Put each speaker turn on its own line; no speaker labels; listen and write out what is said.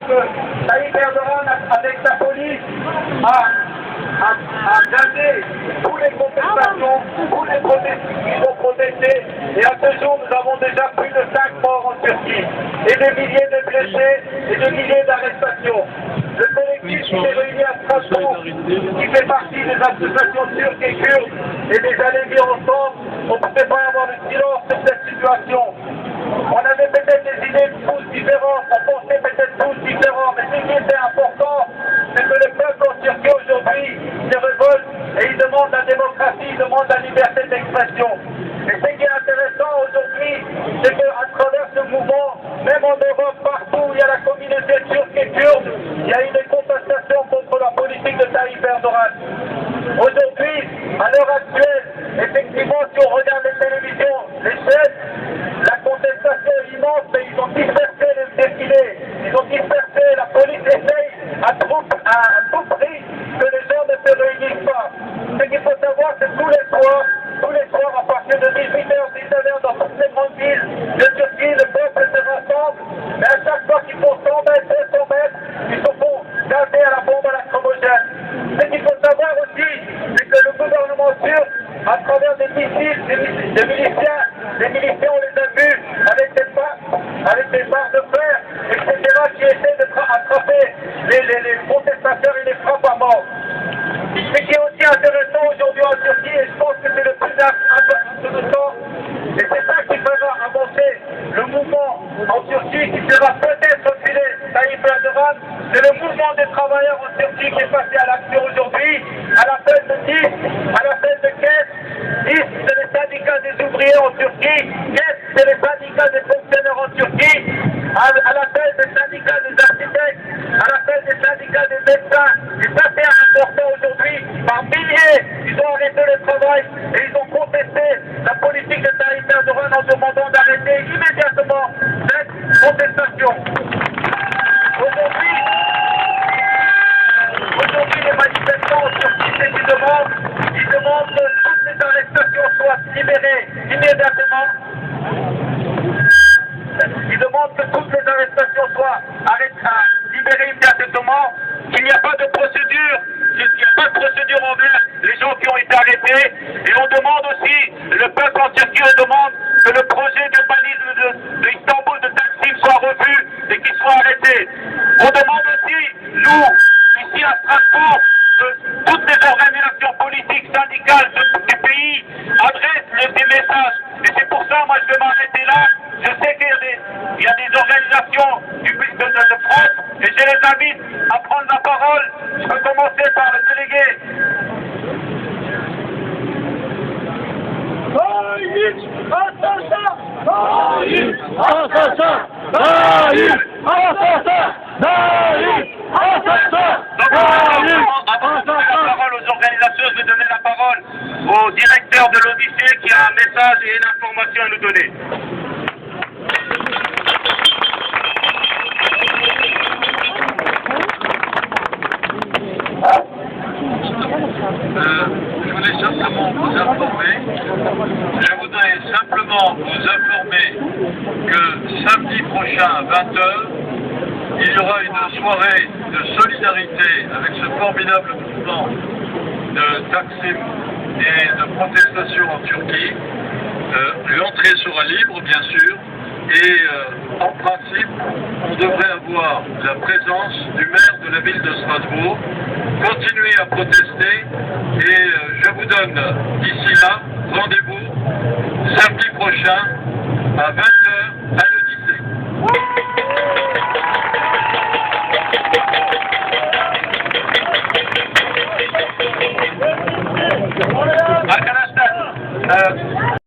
que Tayyip Erdogan, avec sa police, a gardé tous les contestations, tous les protestés qui ont protesté. Et à ce jour, nous avons déjà plus de 5 morts en Turquie, et des milliers de blessés, et des milliers d'arrestations. Le collectif qui s'est réuni à Strasbourg, qui fait partie des associations turques et kurdes, et des Alévis ensemble, on ne pouvait pas avoir le silence sur cette situation. On avait peut-être des idées tous différentes, on pensait peut-être tous différents, mais ce qui était important, c'est que le peuple en Turquie aujourd'hui se révolte et il demande la démocratie, il demande la liberté d'expression. Et ce qui est intéressant aujourd'hui, c'est qu'à travers ce mouvement, même en Europe, partout où il y a la communauté turque et kurde, il y a eu des contestations contre la politique de Tayyip Erdogan. Aujourd'hui, à l'heure actuelle, effectivement, si on regarde les télévisions, les chaînes, la contestation est immense, mais ils ont dispersé les défilés, ils ont dispersé, la police essaye à tout prix que les gens ne se réunissent pas. Ce qu'il faut savoir, c'est tous les soirs, à partir de 18h, 19h, dans toutes les grandes villes de Turquie, le peuple se rassemble, mais à chaque fois qu'ils font 100 mètres, 200 mètres, ils se font gazer à la bombe à lacrymogène. Ce qu'il faut savoir aussi, c'est que le gouvernement turc, à travers des missiles, des miliciens, on les a vus avec des barres de fer, etc., qui essaient d'attraper les contestataires et les frappent à mort. Ce qui est aussi intéressant aujourd'hui en Turquie, et je pense que c'est le plus intéressant, et c'est ça qui fera avancer le mouvement en Turquie, qui fera peut-être reculer Tayyip Erdogan, c'est le mouvement des travailleurs en Turquie qui est passé à l'action aujourd'hui, à l'appel de 10, à l'appel de Caisse. 10, c'est les syndicats des ouvriers en Turquie, Caisse, c'est les syndicats des fonctionnaires en Turquie, à l'appel des syndicats des architectes, à l'appel des syndicats des médecins. Et ça, c'est important aujourd'hui. Par milliers, ils ont arrêté le travail et ils ont contesté la politique de Tayyip Erdogan en demandant d'arrêter immédiatement cette contestation. Aujourd'hui, les manifestants en Turquie, c'est qu'ils demandent que toutes les arrestations soient libérées immédiatement. Ils demandent que toutes les arrestations soient libérées immédiatement, qu'il n'y a pas de procédure, envers les gens qui ont été arrêtés. Et on demande aussi, le peuple en Turquie, on demande que le projet d'urbanisme de Istanbul, de Taksim, soit revu et qu'il soit arrêté. On demande aussi, nous, ici à Strasbourg, que toutes les organisations politiques, syndicales du pays adressent des messages. Et c'est pour ça, moi, je vais m'arrêter là. Je sais qu'il y a des organisations de France, et je les invite à prendre la parole. Je peux commencer par le délégué. Avant de donner la parole aux organisations, je vais donner la parole au directeur de l'Odyssée qui a un message et une information à nous donner.
Je voulais simplement vous informer que samedi prochain à 20h, il y aura une soirée de solidarité avec ce formidable mouvement de Taksim et de protestation en Turquie. L'entrée sera libre, bien sûr, et en principe, on devrait avoir la présence du maire de la ville de Strasbourg. Continuez à protester et je vous donne d'ici là rendez-vous samedi prochain à 20h à l'Odyssée.
Arkadaşlar,